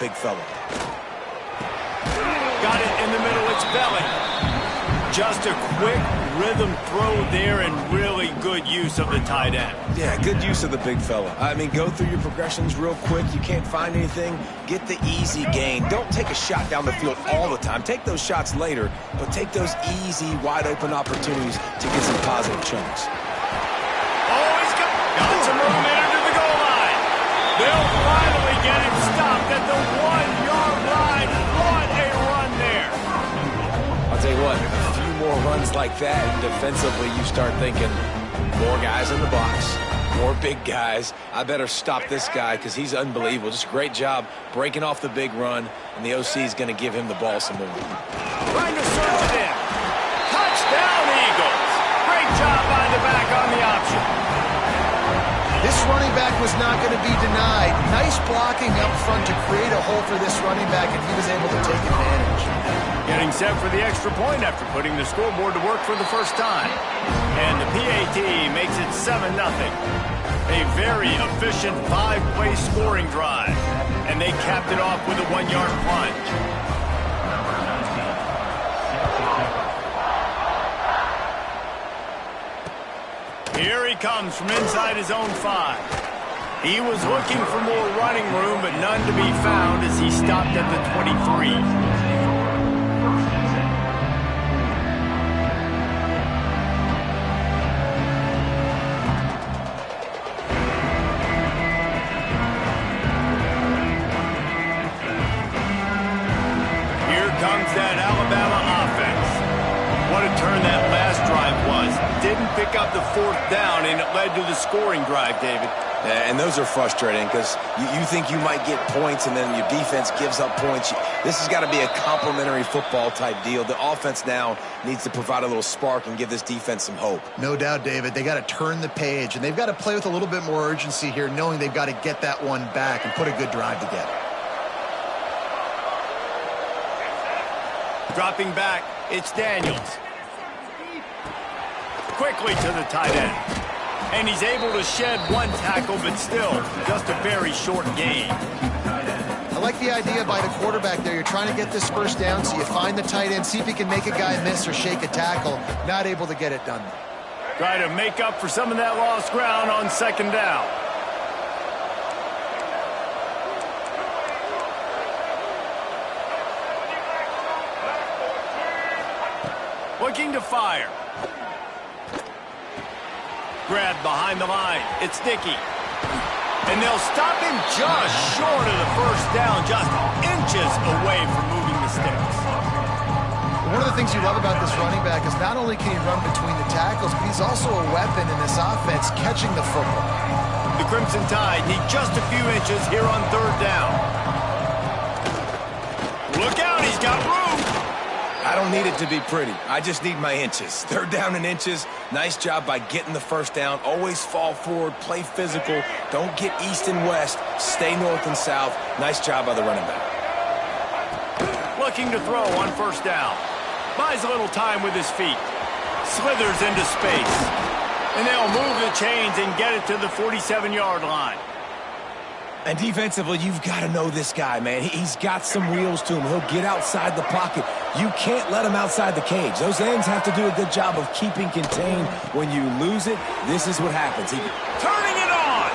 big fella. Got it in the middle, it's Belly. Just a quick rhythm throw there and really good use of the tight end. Yeah, good use of the big fella. I mean, go through your progressions real quick. You can't find anything, get the easy gain. Don't take a shot down the field all the time. Take those shots later, but take those easy, wide-open opportunities to get some positive chunks. Oh, he's got some room in under the goal line. They'll finally get him stopped at the 1-yard line. What a run there. I'll tell you what, a few more runs like that, and defensively you start thinking, more guys in the box, more big guys. I better stop this guy because he's unbelievable. Just a great job breaking off the big run, and the OC is going to give him the ball some more. Trying to search it in. Touchdown, Eagles. Great job by the back on the option. This running back was not going to be denied. Nice blocking up front to create a hole for this running back, and he was able to take advantage. Getting set for the extra point after putting the scoreboard to work for the first time. And the PAT makes it 7-0. A very efficient 5-play scoring drive. And they capped it off with a 1-yard plunge. Here he comes from inside his own 5. He was looking for more running room, but none to be found as he stopped at the 23. That Alabama offense. What a turn that last drive was. Didn't pick up the 4th down, and it led to the scoring drive, David. Yeah, and those are frustrating because you think you might get points, and then your defense gives up points. This has got to be a complementary football type deal. The offense now needs to provide a little spark and give this defense some hope. No doubt, David. They got to turn the page, and they've got to play with a little bit more urgency here, knowing they've got to get that one back and put a good drive together. Dropping back, it's Daniels. Quickly to the tight end. And he's able to shed one tackle, but still just a very short gain. I like the idea by the quarterback there. You're trying to get this first down, so you find the tight end, see if he can make a guy miss or shake a tackle. Not able to get it done. Try to make up for some of that lost ground on 2nd down. Looking to fire. Grabbed behind the line. It's Dickey. And they'll stop him just short of the first down, just inches away from moving the sticks. One of the things you love about this running back is not only can he run between the tackles, but he's also a weapon in this offense, catching the football. The Crimson Tide need just a few inches here on 3rd down. Look out, he's got room. I don't need it to be pretty. I just need my inches. 3rd down in inches. Nice job by getting the first down. Always fall forward, play physical. Don't get east and west. Stay north and south. Nice job by the running back. Looking to throw on 1st down. Buys a little time with his feet. Slithers into space. And they'll move the chains and get it to the 47-yard line. And defensively, you've got to know this guy, man. He's got some wheels to him. He'll get outside the pocket. You can't let him outside the cage. Those ends have to do a good job of keeping contained. When you lose it, this is what happens. Turning it on!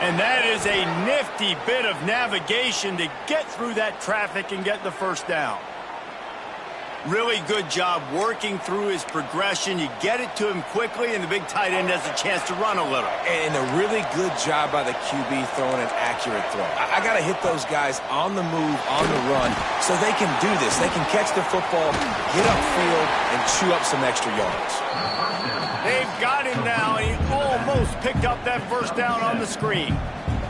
And that is a nifty bit of navigation to get through that traffic and get the first down. Really good job working through his progression. You get it to him quickly, and the big tight end has a chance to run a little. And a really good job by the QB throwing an accurate throw. I got to hit those guys on the move, on the run, so they can do this. They can catch the football, get upfield, and chew up some extra yards. They've got him now, and he almost picked up that first down on the screen.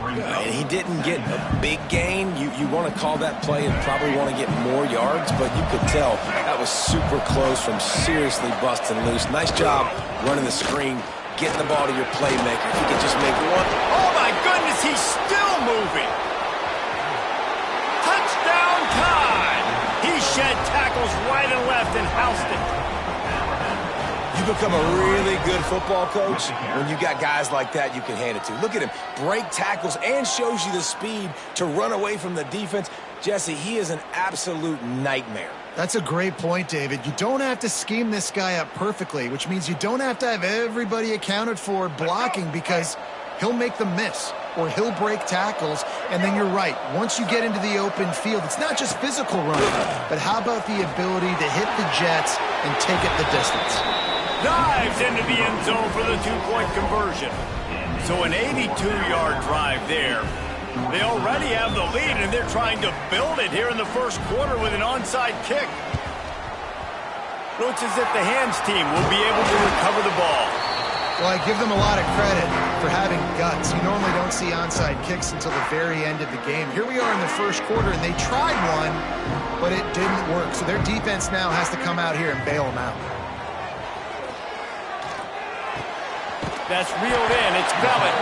And he didn't get a big gain. You want to call that play and probably want to get more yards, but you could tell that was super close from seriously busting loose. Nice job running the screen, getting the ball to your playmaker. If you could just make one. Oh, my goodness, he's still moving. Touchdown time. He shed tackles right and left and housed it. You become a really good football coach when you got guys like that you can hand it to. Look at him, break tackles and shows you the speed to run away from the defense. Jesse, he is an absolute nightmare. That's a great point, David. You don't have to scheme this guy up perfectly, which means you don't have to have everybody accounted for blocking, because he'll make them miss or he'll break tackles. And then you're right. Once you get into the open field, it's not just physical running, but how about the ability to hit the jets and take it the distance? Dives into the end zone for the two-point conversion. So an 82-yard drive there. They already have the lead, and they're trying to build it here in the first quarter with an onside kick. Looks as if the hands team will be able to recover the ball. Well, I give them a lot of credit for having guts. You normally don't see onside kicks until the very end of the game. Here we are in the first quarter, and they tried one, but it didn't work. So their defense now has to come out here and bail them out. That's reeled in. It's Bellick.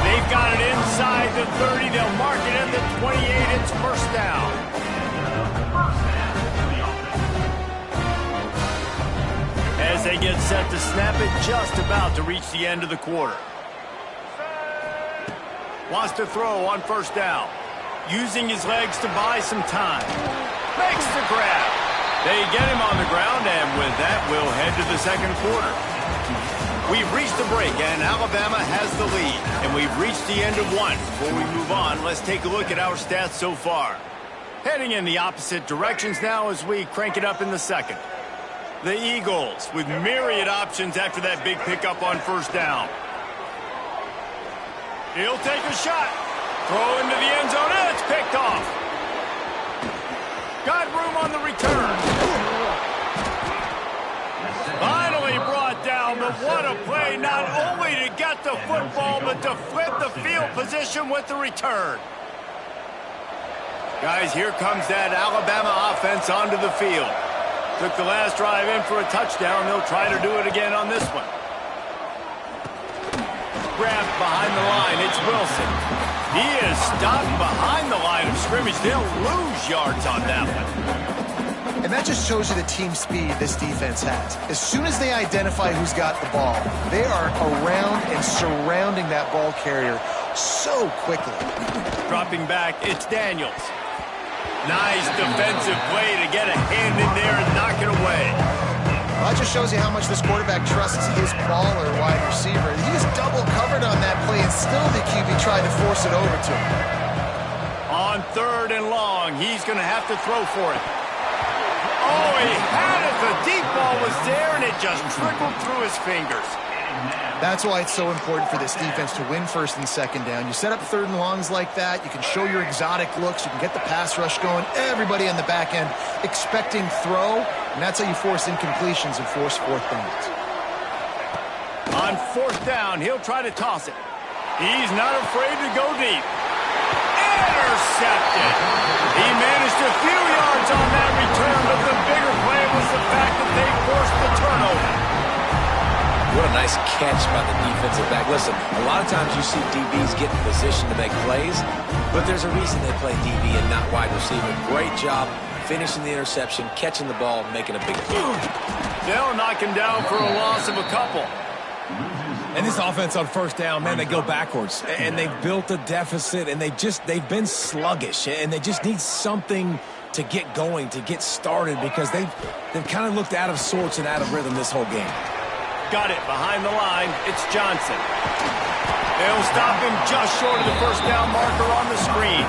They've got it inside the 30. They'll mark it at the 28. It's first down. As they get set to snap it, just about to reach the end of the quarter. Wants to throw on first down. Using his legs to buy some time. Makes the grab. They get him on the ground, and with that, we'll head to the second quarter. We've reached the break, and Alabama has the lead. And we've reached the end of one. Before we move on, let's take a look at our stats so far. Heading in the opposite directions now as we crank it up in the second. The Eagles with myriad options after that big pickup on first down. He'll take a shot. Throw into the end zone, and it's picked off. Got room on the return. Finally brought down, but what a play, not only to get the football, but to flip the field position with the return. Guys, here comes that Alabama offense onto the field. Took the last drive in for a touchdown. They'll try to do it again on this one. Grabbed behind the line, it's Wilson. He is stopped behind the line of scrimmage. They'll lose yards on that one. And that just shows you the team speed this defense has. As soon as they identify who's got the ball, they are around and surrounding that ball carrier so quickly. Dropping back, it's Daniels. Nice defensive play to get a hand in there and knock it away. Well, that just shows you how much this quarterback trusts his baller wide receiver. He was double covered on that play, and still the QB tried to force it over to him. On third and long, he's going to have to throw for it. Oh, he had it. The deep ball was there, and it just trickled through his fingers. That's why it's so important for this defense to win first and second down. You set up third and longs like that, you can show your exotic looks, you can get the pass rush going, everybody on the back end expecting throw, and that's how you force incompletions and force fourth downs. On fourth down, he'll try to toss it. He's not afraid to go deep. Intercepted. He managed a few yards on that return, but the bigger play was the fact that they forced the turnover. What a nice catch by the defensive back. Listen, a lot of times you see DBs get in position to make plays, but there's a reason they play DB and not wide receiver. Great job finishing the interception, catching the ball, making a big play. They'll knock him down for a loss of a couple. And this offense on first down, man, they go backwards. And they've built a deficit, and they've been sluggish. And they just need something to get going, to get started, because they've kind of looked out of sorts and out of rhythm this whole game. Got it behind the line. It's Johnson. They'll stop him just short of the first down marker on the screen.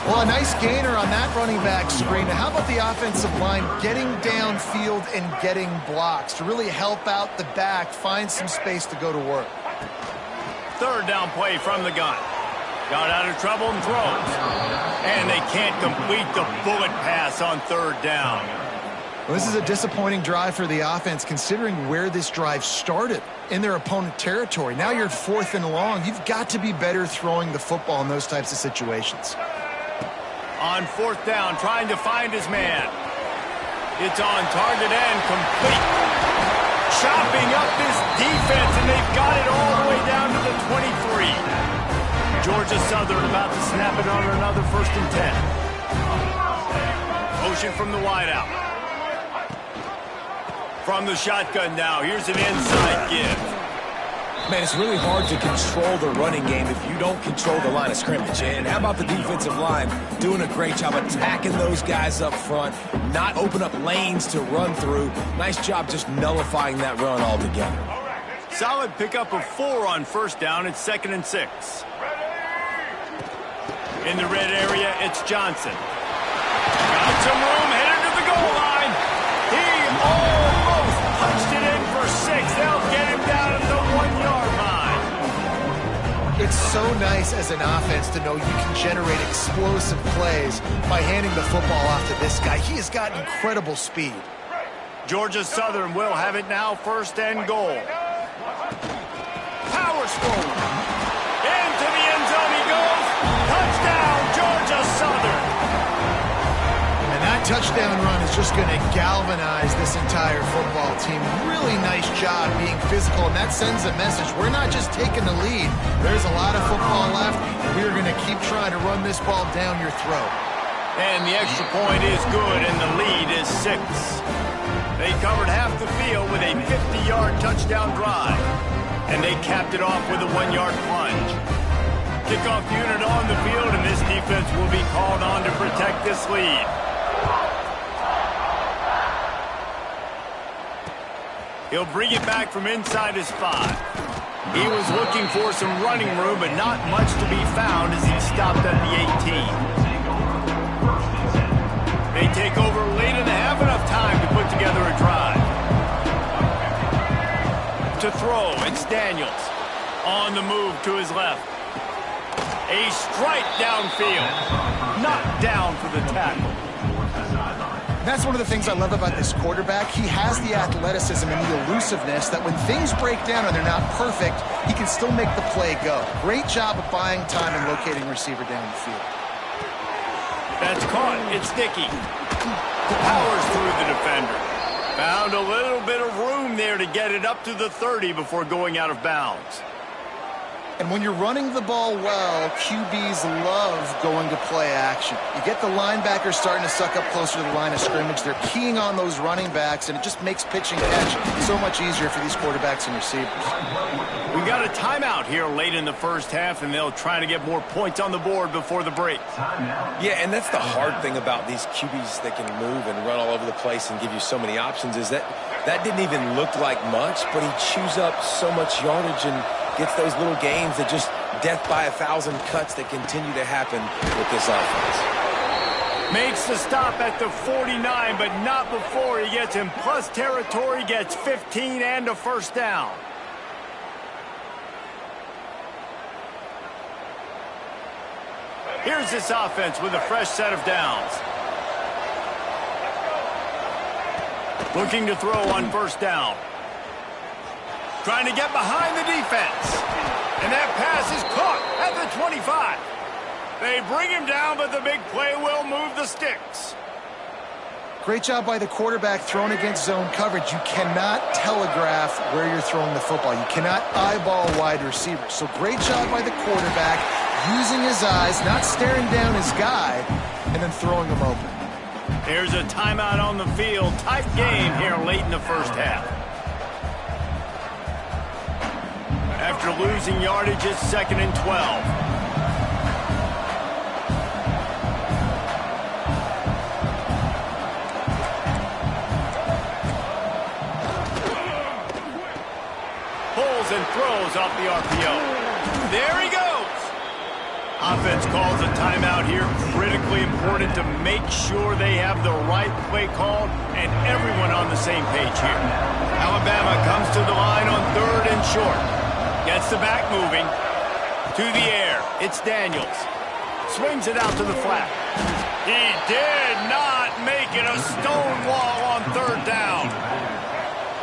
Well, a nice gainer on that running back screen. Now, how about the offensive line getting downfield and getting blocks to really help out the back, find some space to go to work? Third down play from the gun. Got out of trouble and throws. And they can't complete the bullet pass on third down. Well, this is a disappointing drive for the offense, considering where this drive started in their opponent territory. Now you're at fourth and long. You've got to be better throwing the football in those types of situations. On fourth down, trying to find his man. It's on target and complete. Chopping up this defense, and they've got it all the way down to the 23. Georgia Southern about to snap it on another 1st and 10. Motion from the wideout. From the shotgun now, here's an inside give. Man, it's really hard to control the running game if you don't control the line of scrimmage. And how about the defensive line doing a great job attacking those guys up front, not open up lanes to run through. Nice job just nullifying that run altogether. Solid pickup of 4 on first down. It's 2nd and 6. In the red area, it's Johnson. Got some room, headed to the goal line. He almost punched it in for 6. They'll get him down at the 1-yard line. It's so nice as an offense to know you can generate explosive plays by handing the football off to this guy. He has got incredible speed. Georgia Southern will have it now, 1st and goal. Power score. Into the end zone he goes. Touchdown, Georgia Southern. And that touchdown run is just going to galvanize this entire football team. Really nice job being physical, and that sends a message. We're not just taking the lead. There's a lot of football left, and we're going to keep trying to run this ball down your throat. And the extra point is good, and the lead is 6. They covered half the field with a 50-yard touchdown drive. And they capped it off with a 1-yard plunge. Kickoff unit on the field, and this defense will be called on to protect this lead. He'll bring it back from inside his 5. He was looking for some running room, but not much to be found as he stopped at the 18. They take over late and have enough time to put together a drive. To throw, it's Daniels. On the move to his left. A strike downfield. Knocked down for the tackle. That's one of the things I love about this quarterback. He has the athleticism and the elusiveness that when things break down and they're not perfect, he can still make the play go. Great job of buying time and locating receiver down the field. That's caught. It's Dickey. Powers through the defender. Found a little bit of room there to get it up to the 30 before going out of bounds. And when you're running the ball well, QBs love going to play action. You get the linebackers starting to suck up closer to the line of scrimmage. They're keying on those running backs, and it just makes pitch and catch so much easier for these quarterbacks and receivers. We got a timeout here late in the first half, and they'll try to get more points on the board before the break. Yeah, and that's the hard thing about these QBs that can move and run all over the place and give you so many options is that didn't even look like much, but he chews up so much yardage and gets those little gains that just death by 1,000 cuts that continue to happen with this offense. Makes the stop at the 49, but not before he gets in plus territory, gets 15 and a first down. Here's this offense with a fresh set of downs. Looking to throw on first down. Trying to get behind the defense. And that pass is caught at the 25. They bring him down, but the big play will move the sticks. Great job by the quarterback thrown against zone coverage. You cannot telegraph where you're throwing the football. You cannot eyeball wide receivers. So great job by the quarterback using his eyes, not staring down his guy, and then throwing him open. There's a timeout on the field. Tight game here late in the first half. After losing yardage, it's 2nd and 12. Pulls and throws off the RPO. There he goes. Offense calls a timeout here. Critically important to make sure they have the right play called and everyone on the same page here. Alabama comes to the line on 3rd and short. Gets the back moving. To the air. It's Daniels. Swings it out to the flat. He did not make it a stone wall on 3rd down.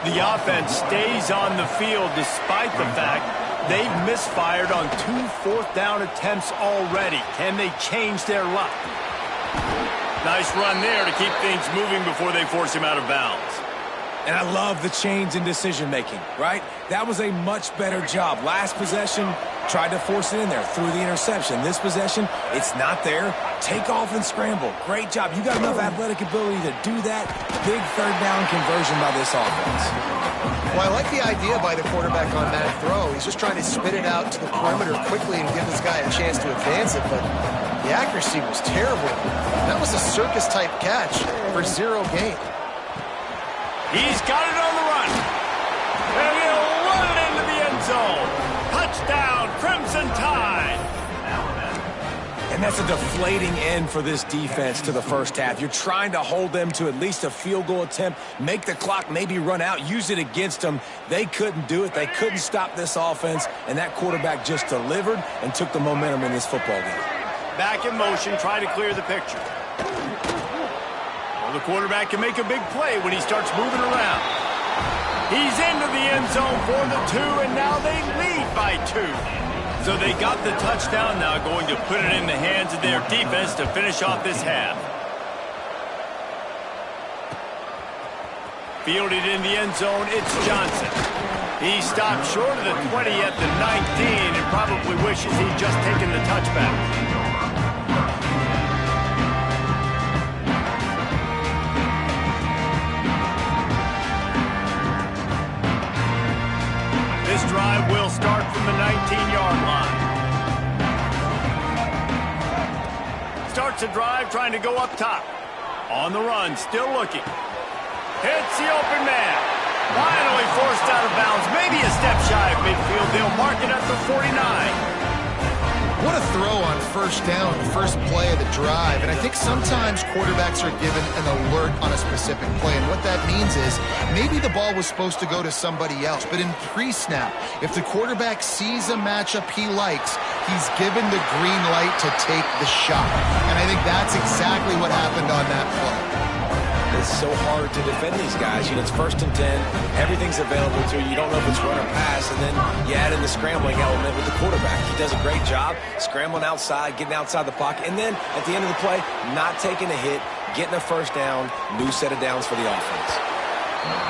The offense stays on the field despite the fact they've misfired on 2 fourth-down attempts already. Can they change their luck? Nice run there to keep things moving before they force him out of bounds. And I love the change in decision-making, right? That was a much better job. Last possession, Tried to force it in there, threw the interception. This possession, it's not there. Take off and scramble. Great job. You got enough athletic ability to do that. Big third down conversion by this offense. Well, I like the idea by the quarterback on that throw. He's just trying to spit it out to the perimeter quickly and give this guy a chance to advance it, but the accuracy was terrible. That was a circus-type catch for 0 gain. He's got it on the run. And he'll run it into the end zone. Touchdown, Crimson Tide. And that's a deflating end for this defense to the first half. You're trying to hold them to at least a field goal attempt, make the clock maybe run out, use it against them. They couldn't do it. They couldn't stop this offense, and that quarterback just delivered and took the momentum in this football game. Back in motion, try to clear the picture. Well, the quarterback can make a big play when he starts moving around. He's into the end zone for the 2, and now they lead by 2. So they got the touchdown, now going to put it in the hands of their defense to finish off this half. Fielded in the end zone, it's Johnson. He stopped short of the 20 at the 19 and probably wishes he'd just taken the touchback. This drive will start from the 19-yard line. Starts a drive trying to go up top. On the run, still looking. Hits the open man. Finally forced out of bounds. Maybe a step shy of midfield. They'll mark it at the 49. What a throw on first down, the first play of the drive. And I think sometimes quarterbacks are given an alert on a specific play. And what that means is maybe the ball was supposed to go to somebody else. But in pre-snap, if the quarterback sees a matchup he likes, he's given the green light to take the shot. And I think that's exactly what happened on that play. It's so hard to defend these guys. You know, it's 1st and 10. Everything's available to you. You don't know if it's run or pass. And then you add in the scrambling element with the quarterback. He does a great job scrambling outside, getting outside the pocket. And then at the end of the play, not taking a hit, getting a first down, new set of downs for the offense.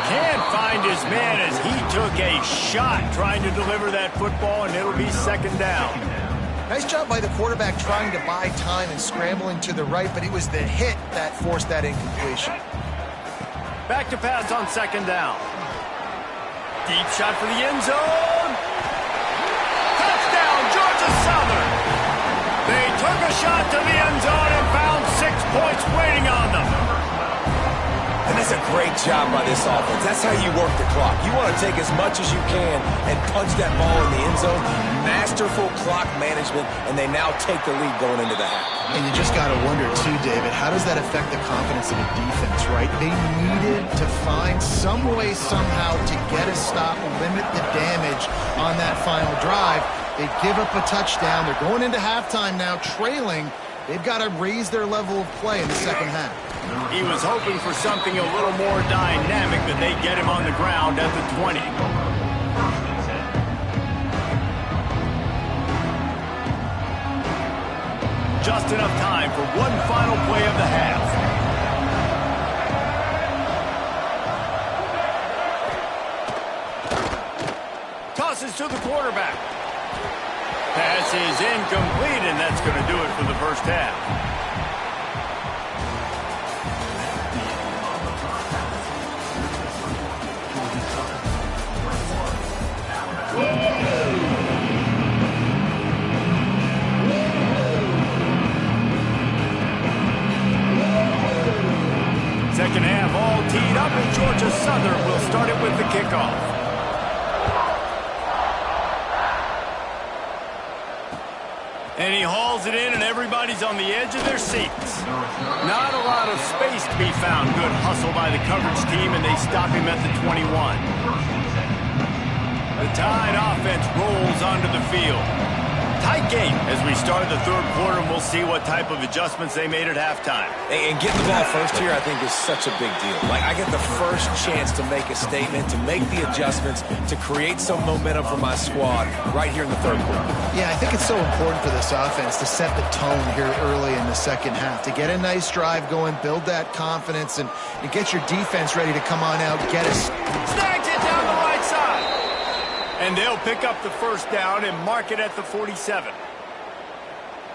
Can't find his man as he took a shot trying to deliver that football, and it'll be 2nd down. Nice job by the quarterback trying to buy time and scrambling to the right, but it was the hit that forced that incompletion. Back to pass on 2nd down. Deep shot for the end zone. Touchdown, Georgia Southern. They took a shot to the end zone and found 6 points waiting on them. And that's a great job by this offense. That's how you work the clock. You want to take as much as you can and punch that ball in the end zone. Masterful clock management, and they now take the lead going into the half. And you just got to wonder, too, David, how does that affect the confidence of the defense, right? They needed to find some way, somehow, to get a stop, limit the damage on that final drive. They give up a touchdown. They're going into halftime now, trailing. They've got to raise their level of play in the second half. He was hoping for something a little more dynamic, but they get him on the ground at the 20. Just enough time for one final play of the half. Tosses to the quarterback. Pass is incomplete, and that's going to do it for the first half. Second half all teed up, and Georgia Southern will start it with the kickoff. And he hauls it in, and everybody's on the edge of their seats. Not a lot of space to be found. Good hustle by the coverage team, and they stop him at the 21. The Tide offense rolls onto the field. Tight game as we start the 3rd quarter, and we'll see what type of adjustments they made at halftime. And getting the ball first here, I think, is such a big deal. Like, I get the first chance to make a statement, to make the adjustments, to create some momentum for my squad right here in the 3rd quarter. Yeah, I think it's so important for this offense to set the tone here early in the second half, to get a nice drive going, build that confidence, and get your defense ready to come on out, get us. Snags it down the right side. And they'll pick up the first down and mark it at the 47.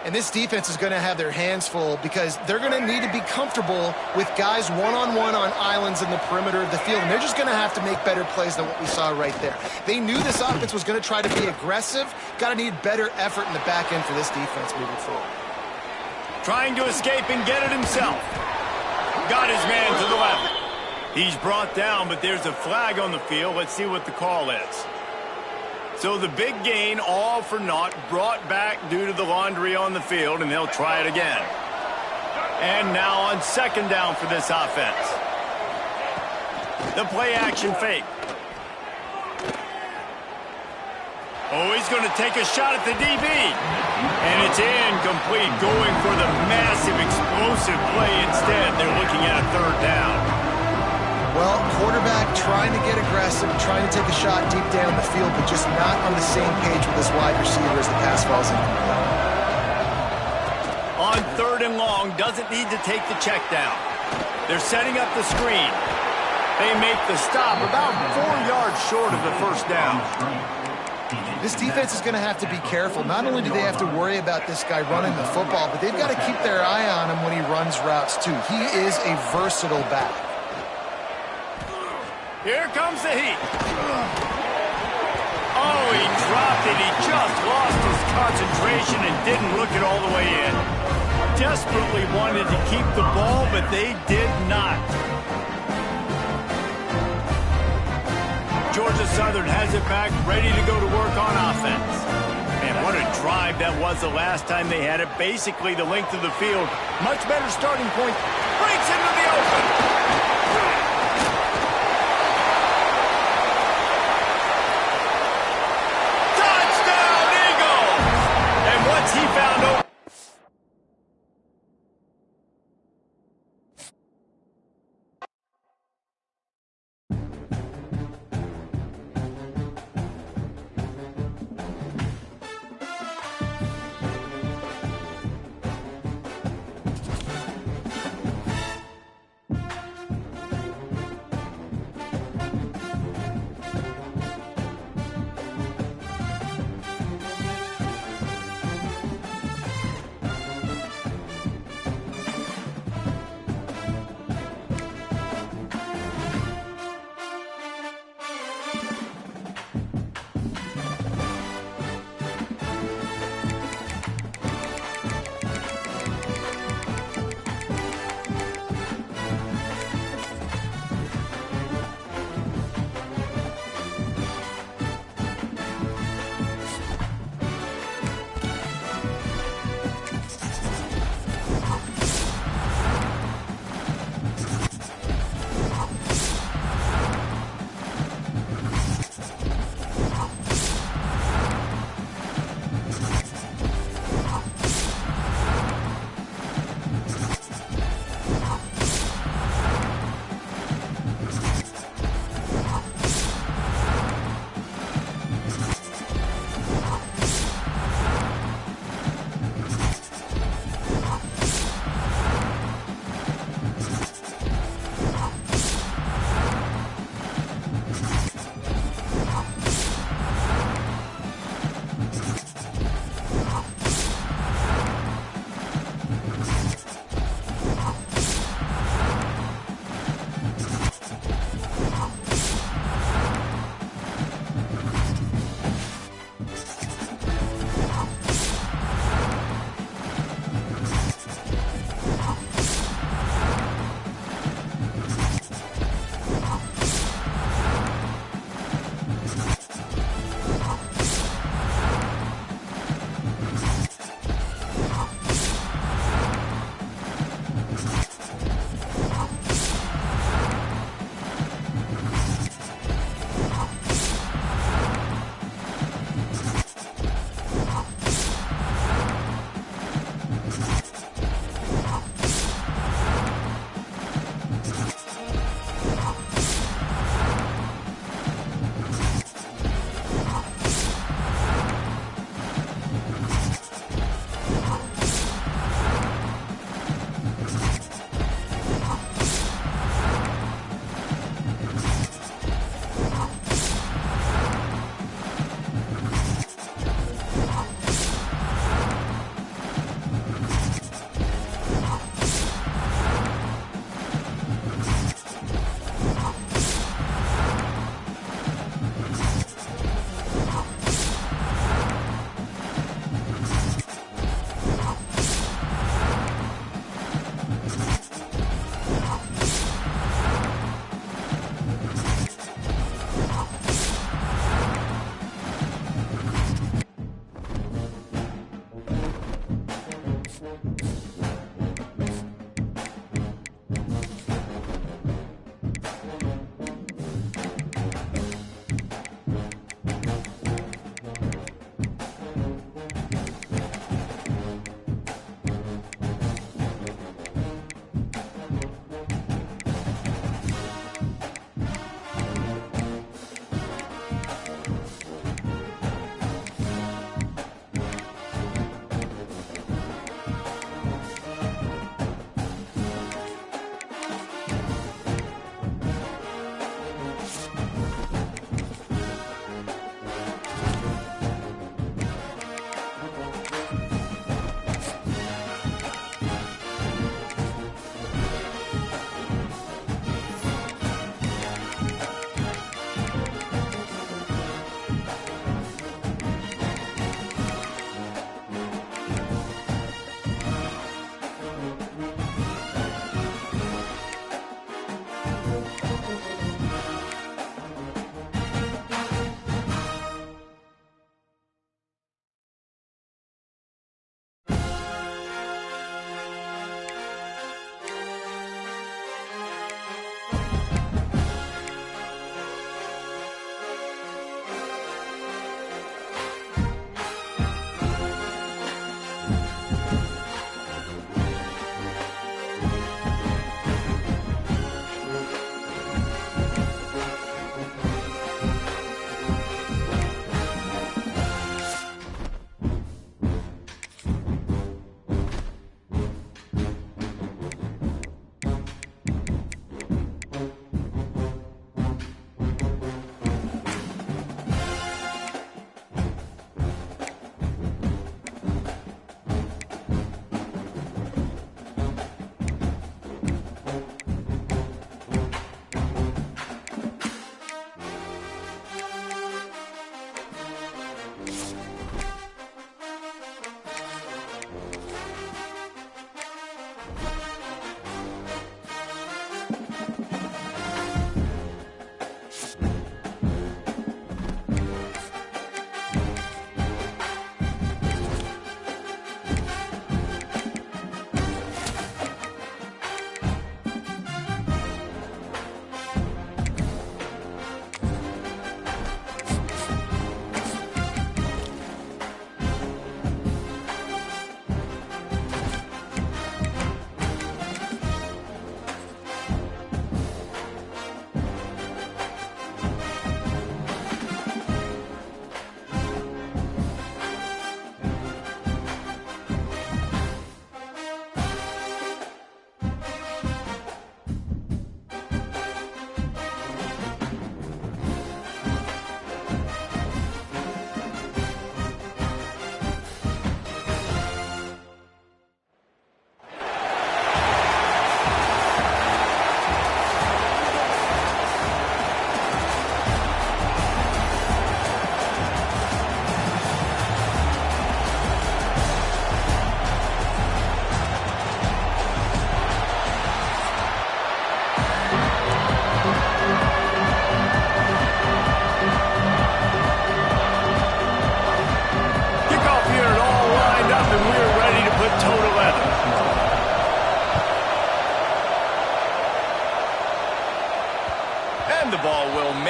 And this defense is going to have their hands full because they're going to need to be comfortable with guys one-on-one on islands in the perimeter of the field. And they're just going to have to make better plays than what we saw right there. They knew this offense was going to try to be aggressive. Got to need better effort in the back end for this defense moving forward. Trying to escape and get it himself. Got his man to the left. He's brought down, but there's a flag on the field. Let's see what the call is. So the big gain, all for naught, brought back due to the laundry on the field, and they'll try it again. And now on second down for this offense. The play-action fake. Oh, he's going to take a shot at the DB. And it's incomplete, going for the massive, explosive play instead. They're looking at a third down. Well, quarterback trying to get aggressive, trying to take a shot deep down the field, but just not on the same page with his wide receiver as the pass falls incomplete. On third and long, doesn't need to take the check down. They're setting up the screen. They make the stop about 4 yards short of the first down. This defense is going to have to be careful. Not only do they have to worry about this guy running the football, but they've got to keep their eye on him when he runs routes too. He is a versatile back. Here comes the heat. Oh, he dropped it. He just lost his concentration and didn't look it all the way in. Desperately wanted to keep the ball, but they did not. Georgia Southern has it back, ready to go to work on offense. Man, what a drive that was the last time they had it. Basically the length of the field. Much better starting point. Breaks into the open. He found open.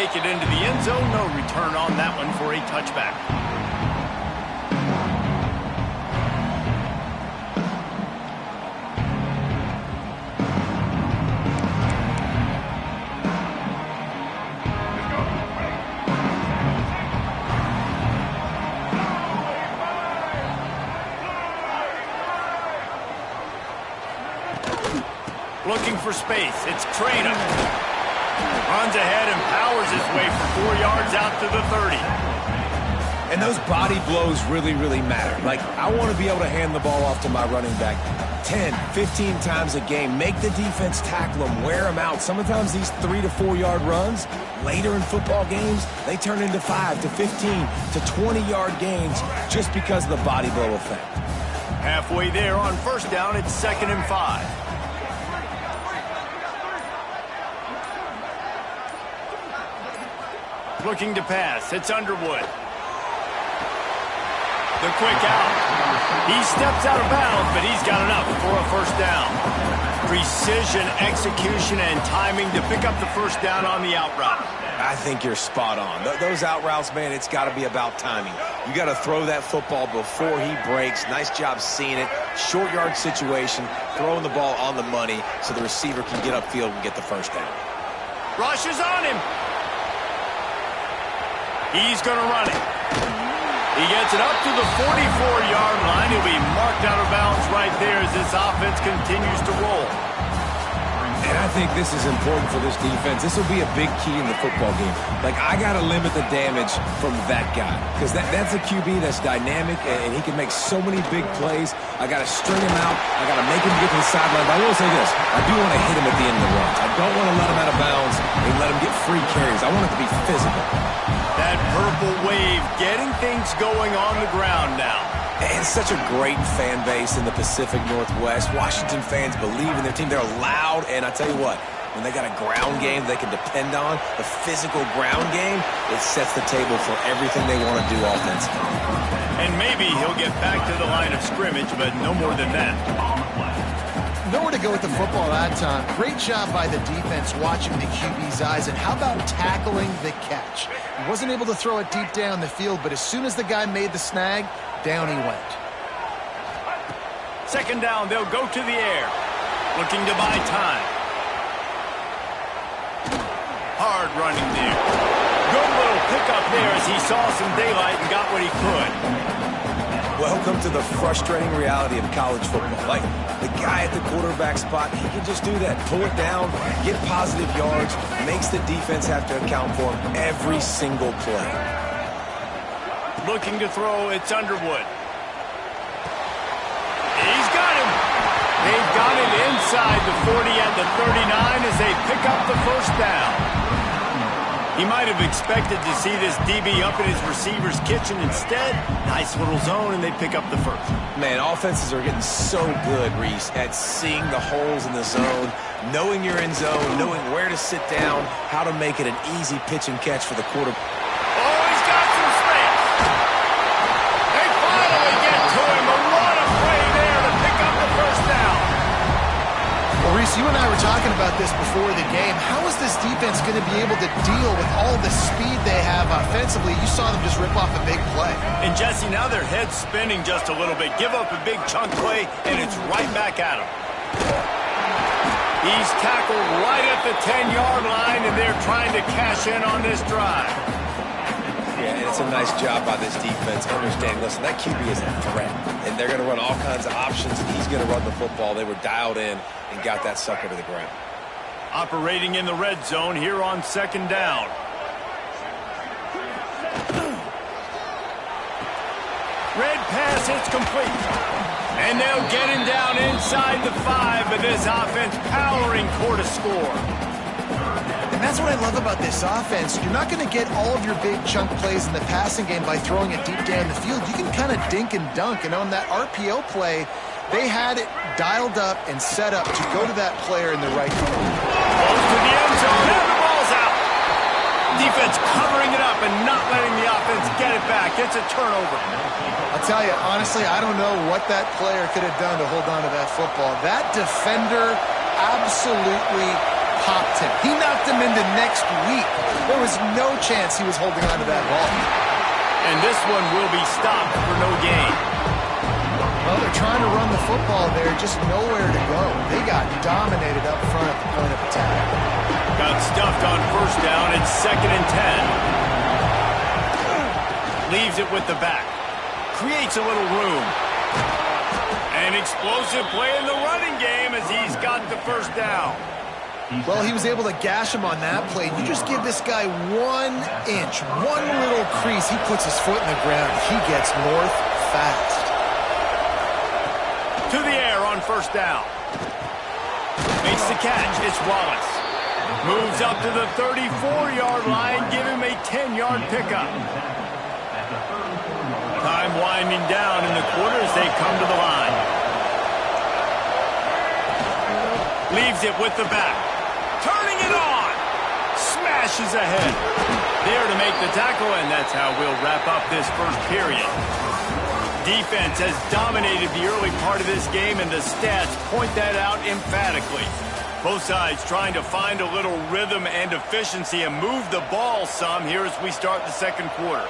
make it into the end zone. No return on that one for a touchback. Looking for space. It's Trainer. Runs ahead and powers his way for 4 yards out to the 30. And those body blows really, really matter. Like, I want to be able to hand the ball off to my running back 10, 15 times a game. Make the defense tackle them, wear them out. Sometimes these 3 to 4 yard runs, later in football games, they turn into 5 to 15 to 20-yard gains just because of the body blow effect. Halfway there on first down, it's 2nd and 5. Looking to pass. It's Underwood. The quick out. He steps out of bounds, but he's got enough for a first down. Precision, execution, and timing to pick up the first down on the out route. I think you're spot on. Those out routes, man, it's got to be about timing. You got to throw that football before he breaks. Nice job seeing it. Short yard situation, throwing the ball on the money so the receiver can get upfield and get the first down. Rush is on him. He's going to run it. He gets it up to the 44-yard line. He'll be marked out of bounds right there as this offense continues to roll. And I think this is important for this defense. This will be a big key in the football game. Like, I got to limit the damage from that guy because that's a QB that's dynamic and he can make so many big plays. I got to string him out. I got to make him get to the sideline. But I will say this. I do want to hit him at the end of the run. I don't want to let him out of bounds and let him get free carries. I want it to be physical. That purple wave getting things going on the ground now. And such a great fan base in the Pacific Northwest. Washington fans believe in their team. They're loud, and I tell you what, when they got a ground game they can depend on, the physical ground game, it sets the table for everything they want to do offensively. And maybe he'll get back to the line of scrimmage, but no more than that. Nowhere to go with the football that time. Great job by the defense watching the QB's eyes. And how about tackling the catch? He wasn't able to throw it deep down the field, but as soon as the guy made the snag, down he went. 2nd down, they'll go to the air. Looking to buy time. Hard running there. Good little pickup there as he saw some daylight and got what he could. Welcome to the frustrating reality of college football. Like, the guy at the quarterback spot, he can just do that. Pull it down, get positive yards, makes the defense have to account for him every single play. Looking to throw, it's Underwood. He's got him. They've got it inside the 40 and the 39 as they pick up the first down. He might have expected to see this DB up in his receiver's kitchen. Instead, nice little zone, and they pick up the first. Man, offenses are getting so good, Reese, at seeing the holes in the zone, knowing you're in zone, knowing where to sit down, how to make it an easy pitch and catch for the quarterback. Oh, he's got some space. They finally get to him, but what a play there to pick up the first down. Well, Reese, you and I were talking about this before the game. How is this defense going to be able to deal with all the speed they have offensively? You saw them just rip off a big play. And, Jesse, now their head's spinning just a little bit. Give up a big chunk play, and it's right back at him. He's tackled right at the 10-yard line, and they're trying to cash in on this drive. Yeah, and it's a nice job by this defense. Understand, listen, that QB is a threat, and they're going to run all kinds of options, and he's going to run the football. They were dialed in and got that sucker to the ground. Operating in the red zone here on 2nd down. Red pass, it's complete. And they'll get him down inside the 5, but this offense powering for to score. And that's what I love about this offense. You're not going to get all of your big chunk plays in the passing game by throwing it deep down the field. You can kind of dink and dunk. And on that RPO play, they had it dialed up and set up to go to that player in the right corner. Close to the end zone, and the ball's out. Defense covering it up and not letting the offense get it back. It's a turnover. I'll tell you, honestly, I don't know what that player could have done to hold on to that football. That defender absolutely popped him. He knocked him into next week. There was no chance he was holding on to that ball. And this one will be stopped for no gain. Well, they're trying to run the football there, just nowhere to go. They got dominated up front at the point of attack. Got stuffed on first down. It's 2nd and 10. Leaves it with the back. Creates a little room. An explosive play in the running game as he's got the first down. Well, he was able to gash him on that play. You just give this guy 1 inch, one little crease. He puts his foot in the ground. He gets north fast. To the air on first down. Makes the catch. It's Wallace. Moves up to the 34-yard line. Give him a 10-yard pickup. Time winding down in the quarter as they come to the line. Leaves it with the back. Turning it on. Smashes ahead. There to make the tackle, and that's how we'll wrap up this first period. Defense has dominated the early part of this game, and the stats point that out emphatically. Both sides trying to find a little rhythm and efficiency and move the ball some here as we start the second quarter.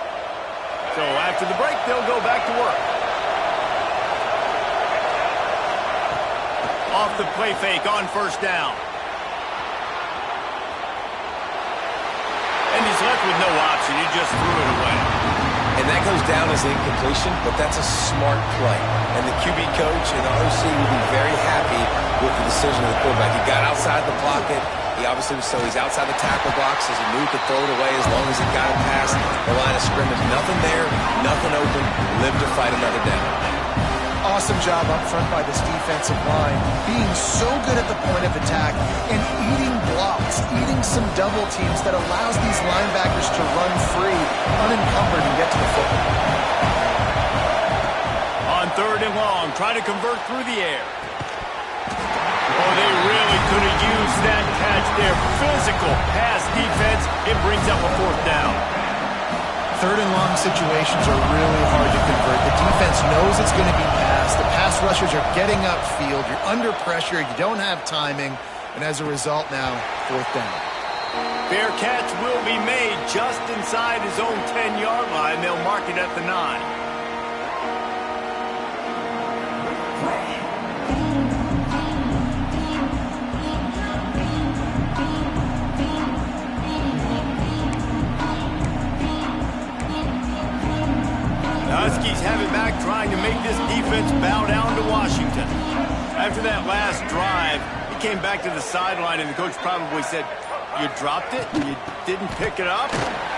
So after the break, they'll go back to work. Off the play fake on first down. And he's left with no option. He just threw it away. And that goes down as incompletion, but that's a smart play. And the QB coach and the OC will be very happy with the decision of the quarterback. He got outside the pocket. He obviously was, so he's outside the tackle box as he moved to throw it away as long as he got it past the line of scrimmage. Nothing there, nothing open. Live to fight another down. Awesome job up front by this defensive line, being so good at the point of attack and eating blocks, eating some double teams that allows these linebackers to run free, unencumbered, and get to the football. On 3rd and long, try to convert through the air. Oh, they really could have used that catch there. Physical pass defense. It brings up a 4th down. 3rd and long situations are really hard to convert. The defense knows it's going to be passed. The pass rushers are getting upfield. You're under pressure. You don't have timing. And as a result now, 4th down. Fair catch will be made just inside his own 10-yard line. They'll mark it at the 9. Huskies have it back, trying to make this defense bow down to Washington. After that last drive, he came back to the sideline, and the coach probably said, "You dropped it? You didn't pick it up?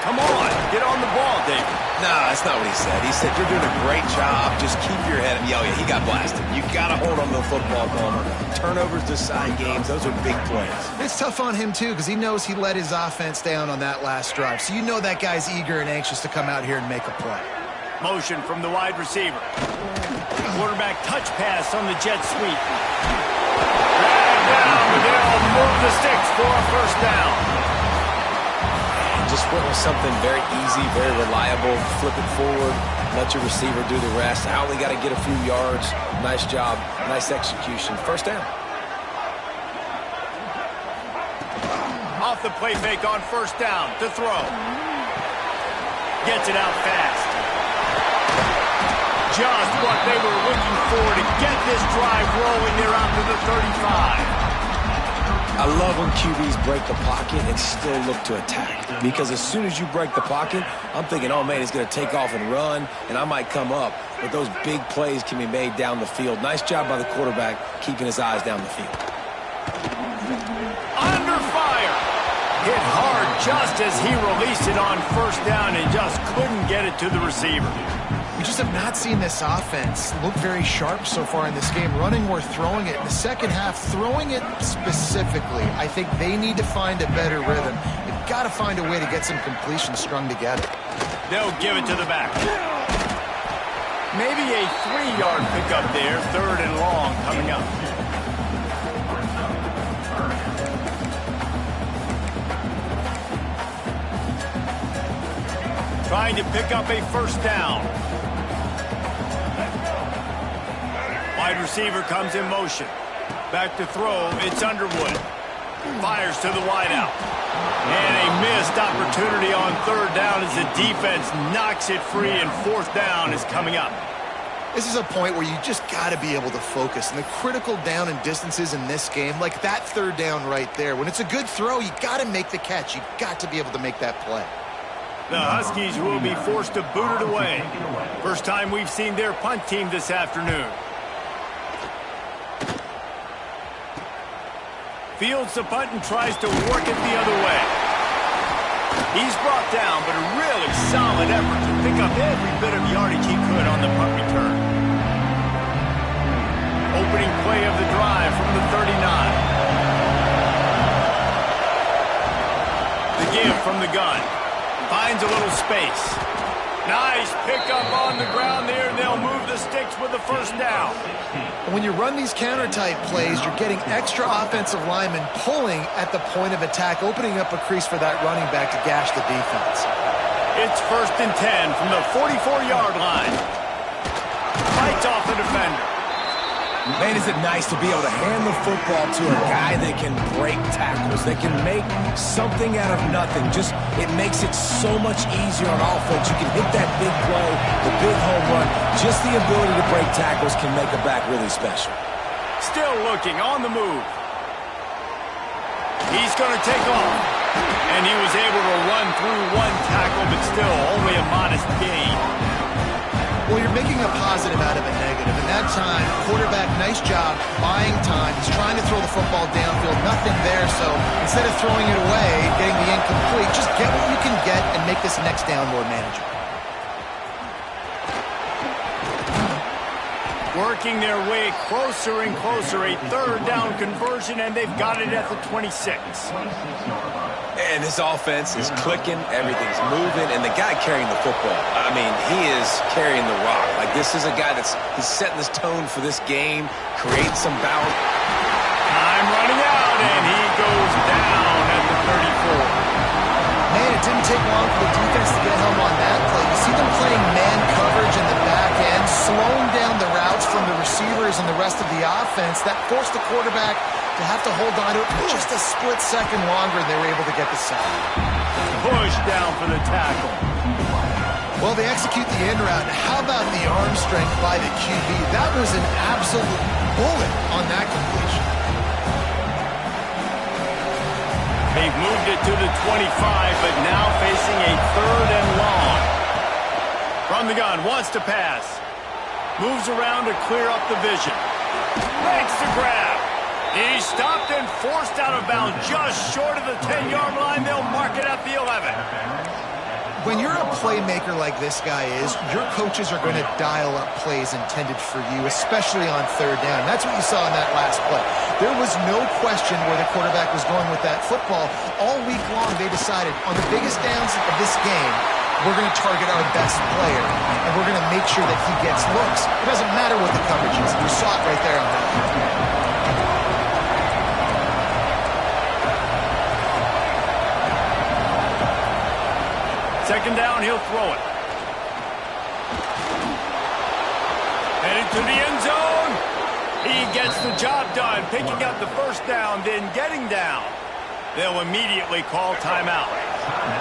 Come on, get on the ball, David." No, that's not what he said. He said, "You're doing a great job. Just keep your head up." Yeah, he got blasted. You got to hold on to the football, Palmer. Turnovers decide games. Those are big plays. It's tough on him, too, because he knows he let his offense down on that last drive. So you know that guy's eager and anxious to come out here and make a play. Motion from the wide receiver. Quarterback touch pass on the jet sweep. Dragged down, but they'll move the sticks for a 1st down. Just went with something very easy, very reliable. Flip it forward, let your receiver do the rest. I only got to get a few yards. Nice job, nice execution. 1st down. Off the play fake on 1st down to throw. Gets it out fast. Just what they were looking for to get this drive rolling. They're out to the 35. I love when QBs break the pocket and still look to attack. Because as soon as you break the pocket, I'm thinking, oh, man, he's going to take off and run, and I might come up. But those big plays can be made down the field. Nice job by the quarterback keeping his eyes down the field. Under fire. Hit hard just as he released it on 1st down and just couldn't get it to the receiver. We just have not seen this offense look very sharp so far in this game. Running or throwing it. In the second half, throwing it specifically, I think they need to find a better rhythm. They've got to find a way to get some completions strung together. They'll give it to the back. Maybe a 3-yard pickup there. 3rd and long coming up. Trying to pick up a 1st down. Wide receiver comes in motion. Back to throw. It's Underwood. Fires to the wideout. And a missed opportunity on third down as the defense knocks it free, and fourth down is coming up. This is a point where you just got to be able to focus. And the critical down and distances in this game, like that third down right there, when it's a good throw, you got to make the catch. You got to be able to make that play. The Huskies will be forced to boot it away. First time we've seen their punt team this afternoon. Fields the punt and tries to work it the other way. He's brought down, but a really solid effort to pick up every bit of yardage he could on the punt return. Opening play of the drive from the 39. The give from the gun. Finds a little space. Nice pickup on the ground there, and they'll move the sticks with the first down. When you run these counter-type plays, you're getting extra offensive linemen pulling at the point of attack, opening up a crease for that running back to gash the defense. It's 1st and 10 from the 44-yard line. Fights off the defender. Man, is it nice to be able to hand the football to a guy that can break tackles, that can make something out of nothing. Just, it makes it so much easier on offense. You can hit that big play, the big home run. Just the ability to break tackles can make a back really special. Still looking on the move. He's going to take off. And he was able to run through one tackle, but still only a modest gain. Well, you're making a positive out of a negative. And that time, quarterback, nice job, buying time. He's trying to throw the football downfield, nothing there. So instead of throwing it away, getting the incomplete, just get what you can get and make this next down more manageable. Working their way closer and closer, a third down conversion, and they've got it at the 26. And this offense is clicking, everything's moving, and the guy carrying the football, I mean, he is carrying the rock. Like, this is a guy he's setting this tone for this game, creating some balance. Time running out, and he goes down at the 34. Man, it didn't take long for the defense to get home on that play. You see them playing man coverage in the back end, slowing down the routes from the receivers and the rest of the offense. That forced the quarterback to have to hold on to it for just a split second longer, and they were able to get the sack. Push down for the tackle. Well, they execute the in route. How about the arm strength by the QB? That was an absolute bullet on that completion. They've moved it to the 25, but now facing a third and long. From the gun, wants to pass. Moves around to clear up the vision. Makes the grab. He's stopped and forced out of bounds just short of the 10-yard line. They'll mark it at the 11. When you're a playmaker like this guy is, your coaches are going to dial up plays intended for you, especially on third down. That's what you saw in that last play. There was no question where the quarterback was going with that football. All week long, they decided on the biggest downs of this game, we're going to target our best player, and we're going to make sure that he gets looks. It doesn't matter what the coverage is. You saw it right there on that. Second down, he'll throw it. Headed to the end zone. He gets the job done, picking up the first down, then getting down. They'll immediately call timeout.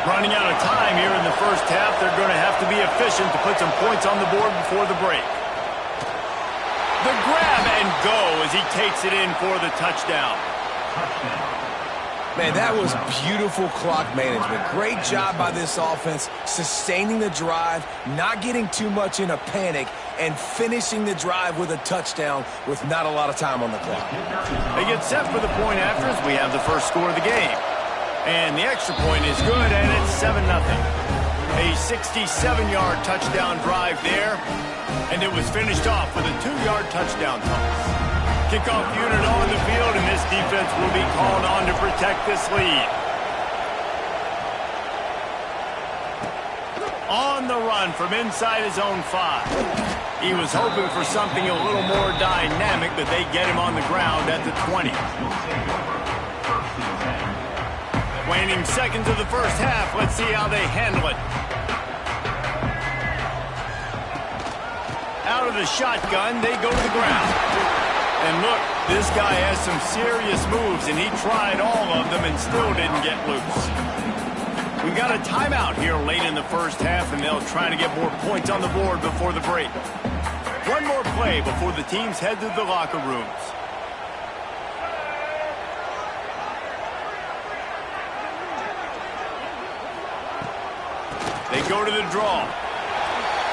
Running out of time here in the first half, they're going to have to be efficient to put some points on the board before the break. The grab and go as he takes it in for the touchdown. Man, that was beautiful clock management. Great job by this offense, sustaining the drive, not getting too much in a panic, and finishing the drive with a touchdown with not a lot of time on the clock. They get set for the point after as we have the first score of the game. And the extra point is good, and it's 7-0. A 67-yard touchdown drive there, and it was finished off with a 2-yard touchdown toss. Kickoff unit on the field, and this defense will be called on to protect this lead. On the run from inside his own 5. He was hoping for something a little more dynamic, but they get him on the ground at the 20. Waning seconds of the first half. Let's see how they handle it. Out of the shotgun, they go to the ground. And look, This guy has some serious moves, and he tried all of them and still didn't get loose. We got a timeout here late in the first half, and they'll try to get more points on the board before the break. One more play before the teams head to the locker rooms. They go to the draw.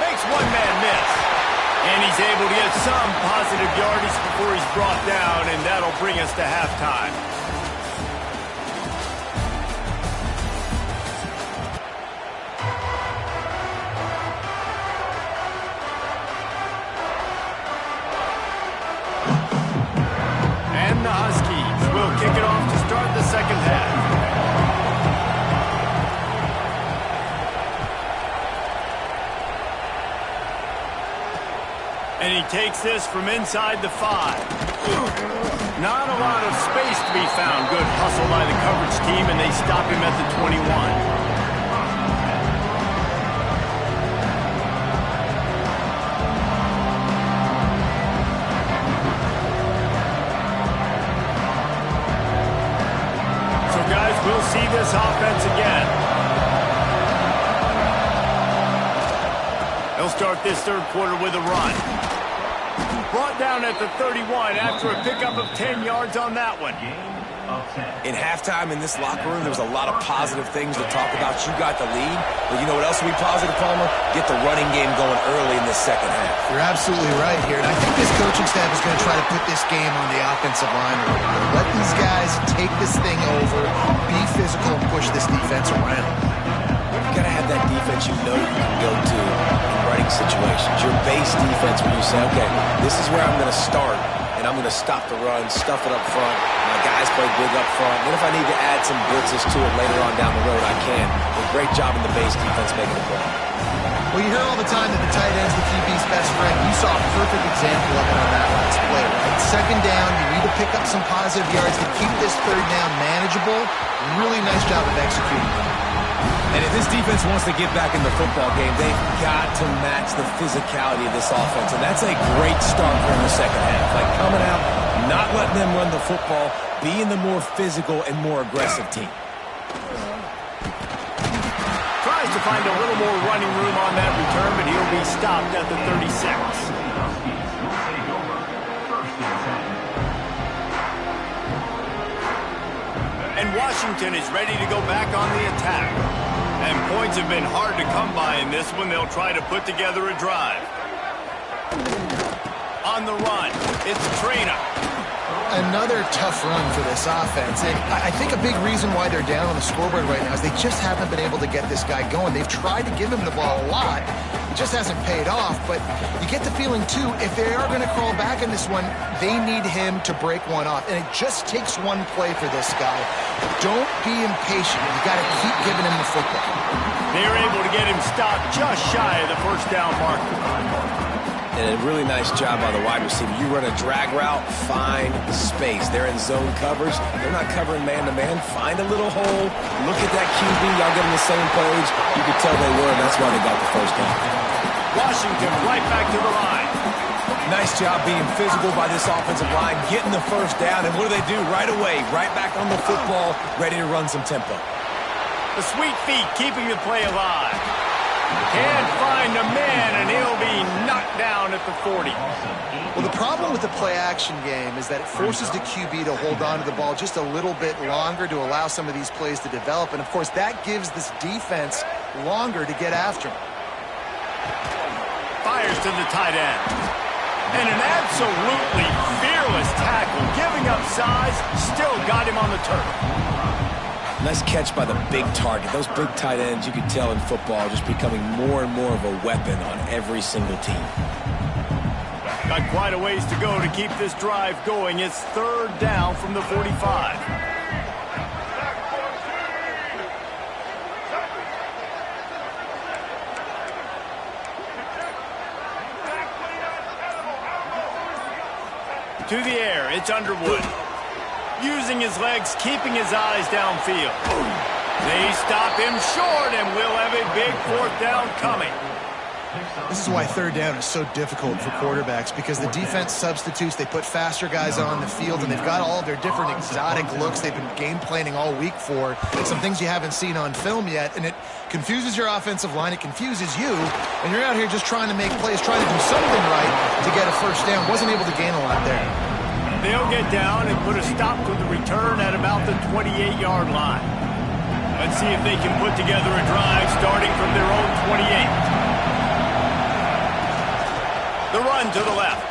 Makes one man miss. And he's able to get some positive yardage before he's brought down, and that'll bring us to halftime. And the Huskies will kick it off to start the second half. And he takes this from inside the 5. Not a lot of space to be found. Good hustle by the coverage team, and they stop him at the 21. So, guys, we'll see this offense again. They'll start this third quarter with a run. Brought down at the 31 after a pickup of 10 yards on that one. In halftime in this locker room, there was a lot of positive things to talk about. You got the lead, but you know what else will be positive, Palmer? Get the running game going early in this second half. You're absolutely right here, and I think this coaching staff is going to try to put this game on the offensive line. Let these guys take this thing over, be physical, and push this defense around. You got to have that defense you know you can go to in running situations. Your base defense where you say, okay, this is where I'm going to start, and I'm going to stop the run, stuff it up front. My guys play big up front. Then if I need to add some blitzes to it later on down the road, I can. But great job in the base defense making the play. Well, you hear all the time that the tight end's the QB's best friend. You saw a perfect example of it on that last play, right? Second down, you need to pick up some positive yards to keep this third down manageable. Really nice job of executing. And if this defense wants to get back in the football game, they've got to match the physicality of this offense. And that's a great start for the second half. Like coming out, not letting them run the football, being the more physical and more aggressive team. Tries to find a little more running room on that return, but he'll be stopped at the 36. And Washington is ready to go back on the attack. And points have been hard to come by in this one. They'll try to put together a drive. On the run, it's Traina. Another tough run for this offense. And I think a big reason why they're down on the scoreboard right now is they just haven't been able to get this guy going. They've tried to give him the ball a lot. It just hasn't paid off. But you get the feeling, too, if they are going to crawl back in this one, they need him to break one off. And it just takes one play for this guy. Don't be impatient. You got to keep giving him the football. They're able to get him stopped just shy of the first down marker. And a really nice job by the wide receiver. You run a drag route, find space. They're in zone coverage. They're not covering man-to-man. Find a little hole. Look at that QB. Y'all get on the same page. You could tell they were, and that's why they got the first down. Washington right back to the line. Nice job being physical by this offensive line, getting the first down. And what do? Right away, right back on the football, ready to run some tempo. The sweet feet keeping the play alive. Can't find a man, and he'll be knocked down at the 40. Well, the problem with the play-action game is that it forces the QB to hold on to the ball just a little bit longer to allow some of these plays to develop. And, of course, that gives this defense longer to get after him. Fires to the tight end. And an absolutely fearless tackle, giving up size, still got him on the turf. Nice catch by the big target. Those big tight ends, you can tell in football, just becoming more and more of a weapon on every single team. Got quite a ways to go to keep this drive going. It's third down from the 45. To the air, it's Underwood. Using his legs, keeping his eyes downfield. They stop him short, and we'll have a big fourth down coming. This is why third down is so difficult for quarterbacks, because the defense substitutes. They put faster guys on the field, and they've got all of their different exotic looks they've been game planning all week for. Some things you haven't seen on film yet, and it confuses your offensive line. It confuses you, and you're out here just trying to make plays, trying to do something right to get a first down. Wasn't able to gain a lot there. They'll get down and put a stop to the return at about the 28-yard line. Let's see if they can put together a drive starting from their own 28. The run to the left.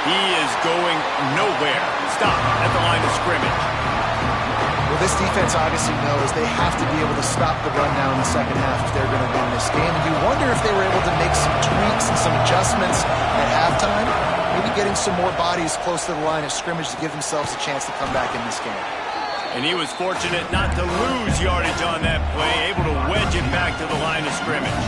He is going nowhere. Stop at the line of scrimmage. Well, this defense obviously knows they have to be able to stop the run now in the second half if they're going to win this game. And you wonder if they were able to make some tweaks and some adjustments at halftime, maybe getting some more bodies close to the line of scrimmage to give themselves a chance to come back in this game. And he was fortunate not to lose yardage on that play, able to wedge it back to the line of scrimmage.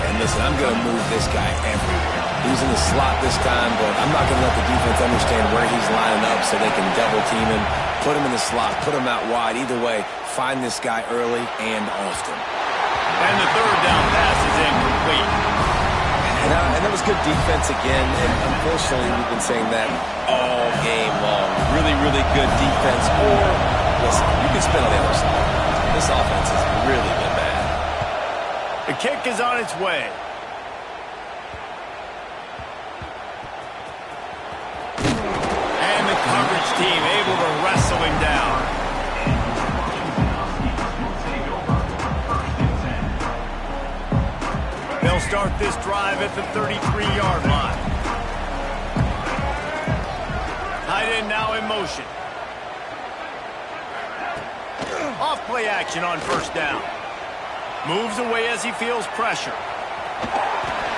And listen, I'm going to move this guy everywhere. He's in the slot this time, but I'm not going to let the defense understand where he's lining up so they can double team him, put him in the slot, put him out wide. Either way, find this guy early and often. And the third down pass is incomplete. And that was good defense again, and unfortunately we've been saying that all game long. Really, really good defense. Or, listen, you can spin on the other side. This offense has really been bad. The kick is on its way. And the coverage team able to wrestle him down. They'll start this drive at the 33-yard line. Tight end now in motion. Off play action on first down. Moves away as he feels pressure.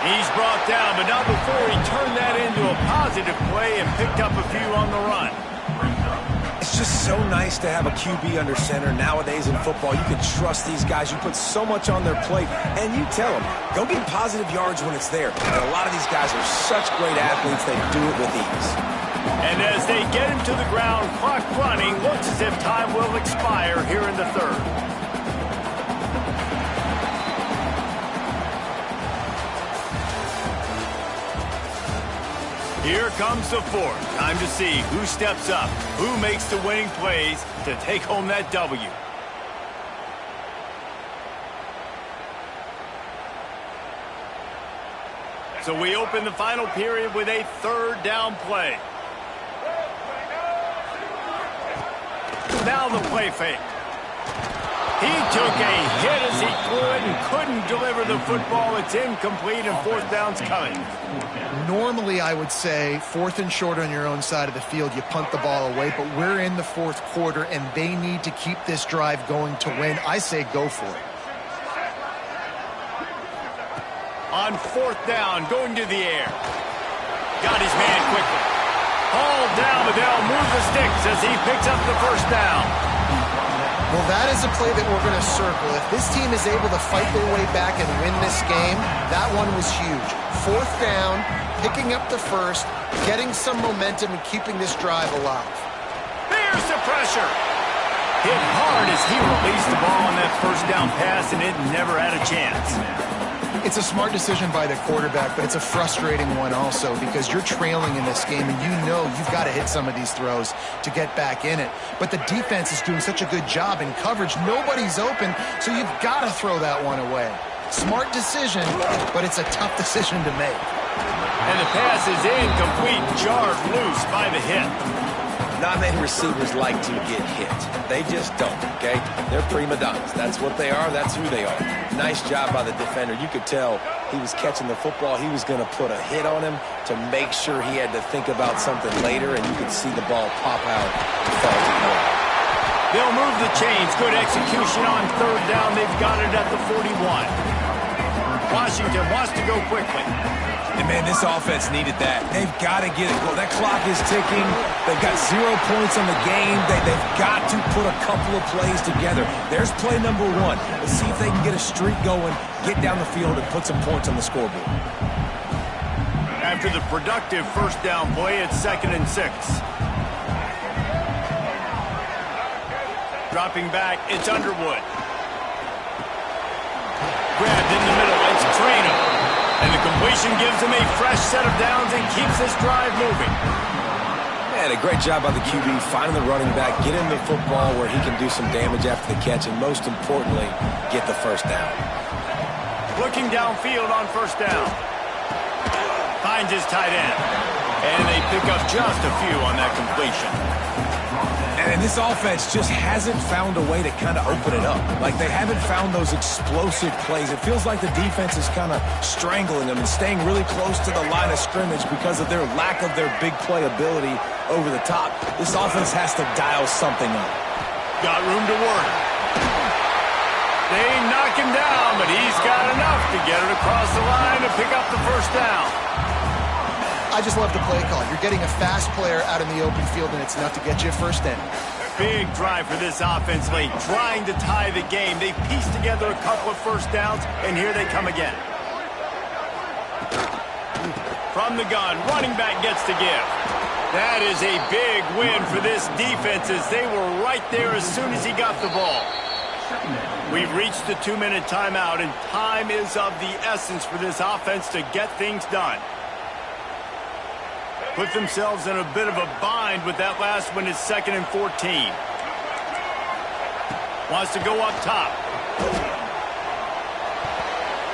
He's brought down, but not before he turned that into a positive play and picked up a few on the run. It's just so nice to have a QB under center. Nowadays in football, you can trust these guys. You put so much on their plate, and you tell them, go get positive yards when it's there. And a lot of these guys are such great athletes, they do it with ease. And as they get him to the ground, clock running, looks as if time will expire here in the third. Here comes the fourth. Time to see who steps up, who makes the winning plays to take home that W. So we open the final period with a third down play. Now the play fake. He took a hit as he could and couldn't deliver the football. It's incomplete and fourth down's coming. Normally, I would say fourth and short on your own side of the field, you punt the ball away, but we're in the fourth quarter, and they need to keep this drive going to win. I say go for it. On fourth down, going to the air. Got his man quickly. Hauled down, but they'll move the sticks as he picks up the first down. Well, that is a play that we're going to circle. If this team is able to fight their way back and win this game, that one was huge. Fourth down, picking up the first, getting some momentum and keeping this drive alive. There's the pressure. Hit hard as he released the ball on that first down pass, and it never had a chance. It's a smart decision by the quarterback, but it's a frustrating one also because you're trailing in this game and you know you've got to hit some of these throws to get back in it. But the defense is doing such a good job in coverage. Nobody's open, so you've got to throw that one away. Smart decision, but it's a tough decision to make. And the pass is incomplete, jarred loose by the hit. Not many receivers like to get hit. They just don't, okay? They're prima donnas. That's what they are. That's who they are. Nice job by the defender. You could tell he was catching the football. He was going to put a hit on him to make sure he had to think about something later, and you could see the ball pop out and fall to the ground. They'll move the chains. Good execution on third down. They've got it at the 41. Washington wants to go quickly. And, man, this offense needed that. They've got to get it going. That clock is ticking. They've got 0 points on the game. They've got to put a couple of plays together. There's play number 1. Let's see if they can get a streak going, get down the field, and put some points on the scoreboard. After the productive first down play, it's 2nd and 6. Dropping back, it's Underwood. Grabbed in the middle. It's Trainer. And the completion gives him a fresh set of downs and keeps this drive moving. And a great job by the QB finding the running back, get him the football where he can do some damage after the catch, and most importantly, get the first down. Looking downfield on first down. Finds his tight end. And they pick up just a few on that completion. And this offense just hasn't found a way to kind of open it up. Like, they haven't found those explosive plays. It feels like the defense is kind of strangling them and staying really close to the line of scrimmage because of their lack of their big play ability over the top. This offense has to dial something up. Got room to work. They knock him down, but he's got enough to get it across the line to pick up the first down. I just love the play call. You're getting a fast player out in the open field, and it's enough to get you a first down. Big drive for this offense late, trying to tie the game. They pieced together a couple of first downs, and here they come again. From the gun, running back gets to give. That is a big win for this defense as they were right there as soon as he got the ball. We've reached the 2-minute timeout, and time is of the essence for this offense to get things done. Put themselves in a bit of a bind with that last one. Is 2nd and 14. Wants to go up top.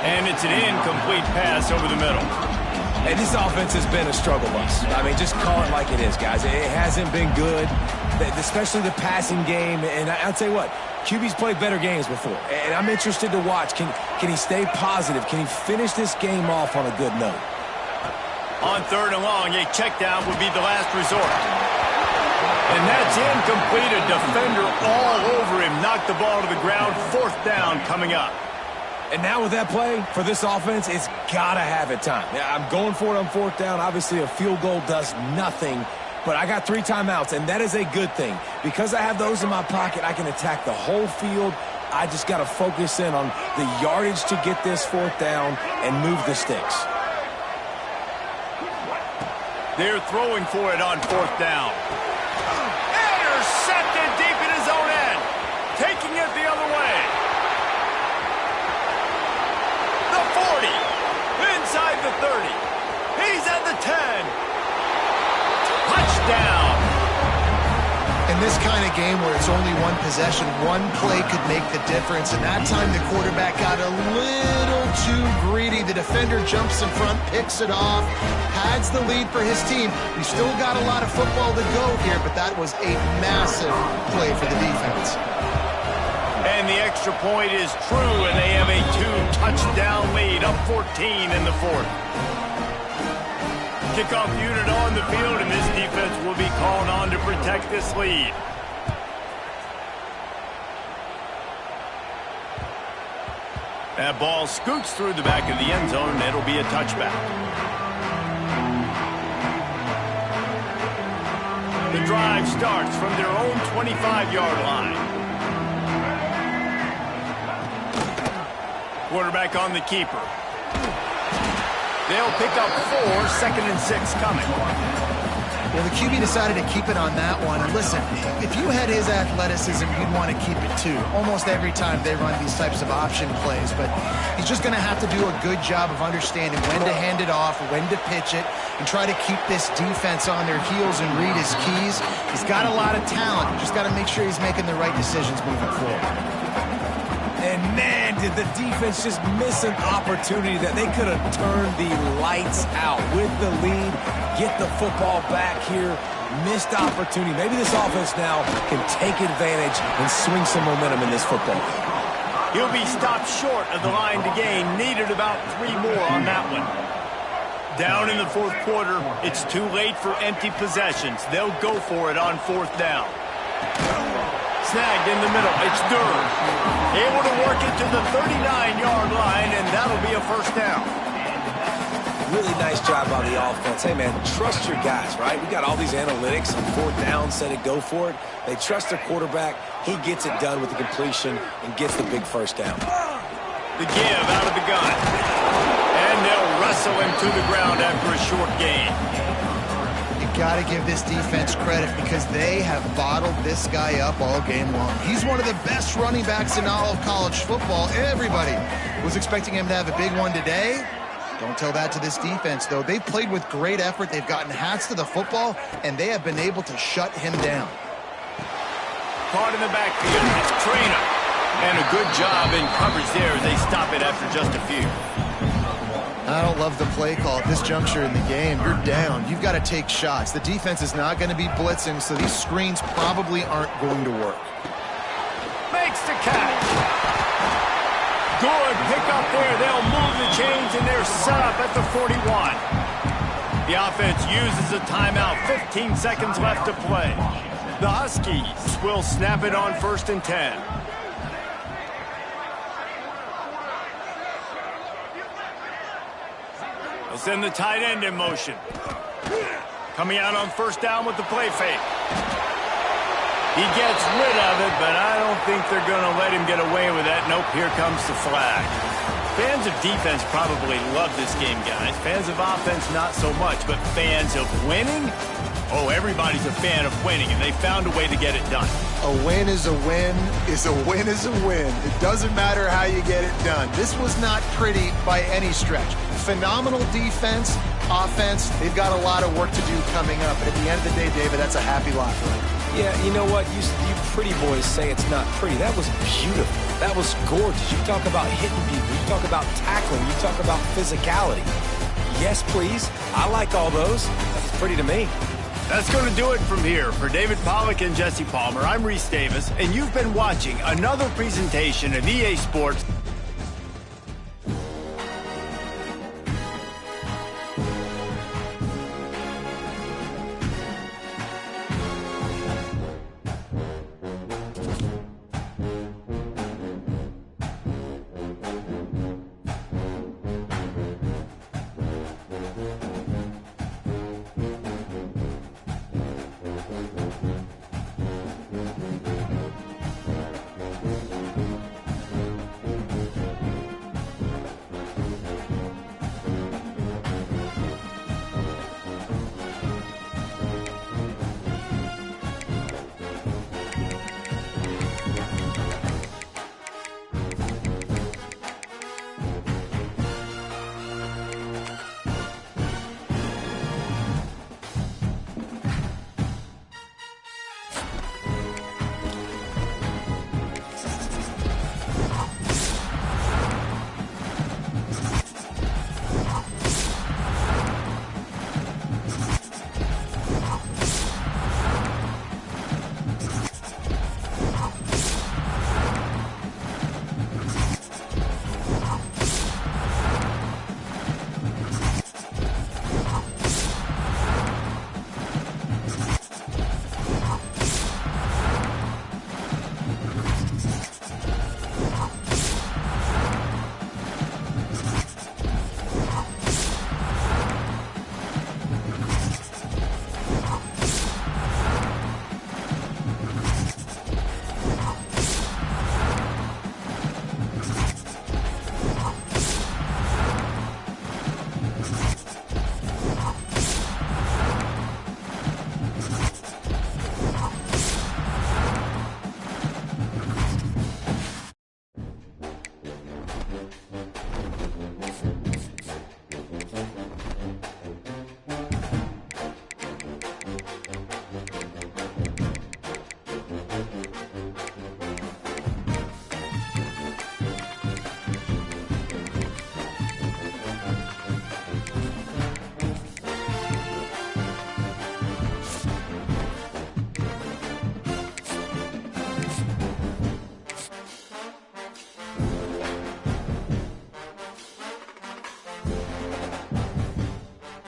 And it's an incomplete pass over the middle. And this offense has been a struggle bus. I mean, just call it like it is, guys. It hasn't been good, especially the passing game. And I'll tell you what, QB's played better games before. And I'm interested to watch. Can he stay positive? Can he finish this game off on a good note? On 3rd and long, a check down would be the last resort. And that's incomplete. A defender all over him. Knocked the ball to the ground. 4th down coming up. And now with that play, for this offense, it's got to have it time. Yeah, I'm going for it on 4th down. Obviously, a field goal does nothing. But I got 3 timeouts, and that is a good thing. Because I have those in my pocket, I can attack the whole field. I just got to focus in on the yardage to get this 4th down and move the sticks. They're throwing for it on 4th down. Intercepted deep in his own end. Taking it the other way. The 40. Inside the 30. He's at the 10. Touchdown. In this kind of game where it's only one possession, one play could make the difference. And that time the quarterback got a little too greedy. The defender jumps in front, picks it off, pads the lead for his team. We've still got a lot of football to go here, but that was a massive play for the defense. And the extra point is true, and they have a 2-touchdown lead, up 14 in the 4th. Kickoff unit on the field, and this defense will be called on to protect this lead. That ball scoots through the back of the end zone, and it'll be a touchback. The drive starts from their own 25-yard line. Quarterback on the keeper. They'll pick up 4, 2nd and 6 coming. Well, the QB decided to keep it on that one. And listen, if you had his athleticism, you'd want to keep it too. Almost every time they run these types of option plays. But he's just going to have to do a good job of understanding when to hand it off, when to pitch it, and try to keep this defense on their heels and read his keys. He's got a lot of talent. You just got to make sure he's making the right decisions moving forward. And man, did the defense just miss an opportunity that they could have turned the lights out with the lead, get the football back here. Missed opportunity. Maybe this offense now can take advantage and swing some momentum in this football. He'll be stopped short of the line to gain. Needed about 3 more on that one. Down in the 4th quarter, it's too late for empty possessions. They'll go for it on 4th down. Snagged in the middle. It's Durham. Able to work it to the 39-yard line, and that'll be a first down. Really nice job by the offense. Hey, man, trust your guys, right? We got all these analytics on 4th down, set it, go for it. They trust their quarterback. He gets it done with the completion and gets the big first down. The give out of the gun. And they'll wrestle him to the ground after a short gain. got to give this defense credit because they have bottled this guy up all game long. He's one of the best running backs in all of college football. Everybody was expecting him to have a big one today. Don't tell that to this defense, though. They've played with great effort. They've gotten hats to the football, and they have been able to shut him down. Caught in the backfield. It's Trainer. And a good job in coverage there as they stop it after just a few. I don't love the play call at this juncture in the game. You're down. You've got to take shots. The defense is not going to be blitzing, so these screens probably aren't going to work. Makes the catch. Good pick up there. They'll move the chains, and they're set up at the 41. The offense uses a timeout. 15 seconds left to play. The Huskies will snap it on 1st and 10. They'll send the tight end in motion. Coming out on 1st down with the play fake. He gets rid of it, but I don't think they're going to let him get away with that. Nope, here comes the flag. Fans of defense probably love this game, guys. Fans of offense, not so much. But fans of winning? Oh, everybody's a fan of winning, and they found a way to get it done. A win is a win is a win is a win. It doesn't matter how you get it done. This was not pretty by any stretch. Phenomenal defense, offense. They've got a lot of work to do coming up. But at the end of the day, David, that's a happy lot for them. Yeah, you know what? You pretty boys say it's not pretty. That was beautiful. That was gorgeous. You talk about hitting people. You talk about tackling. You talk about physicality. Yes, please. I like all those. That's pretty to me. That's going to do it from here. For David Pollack and Jesse Palmer, I'm Reese Davis, and you've been watching another presentation of EA Sports.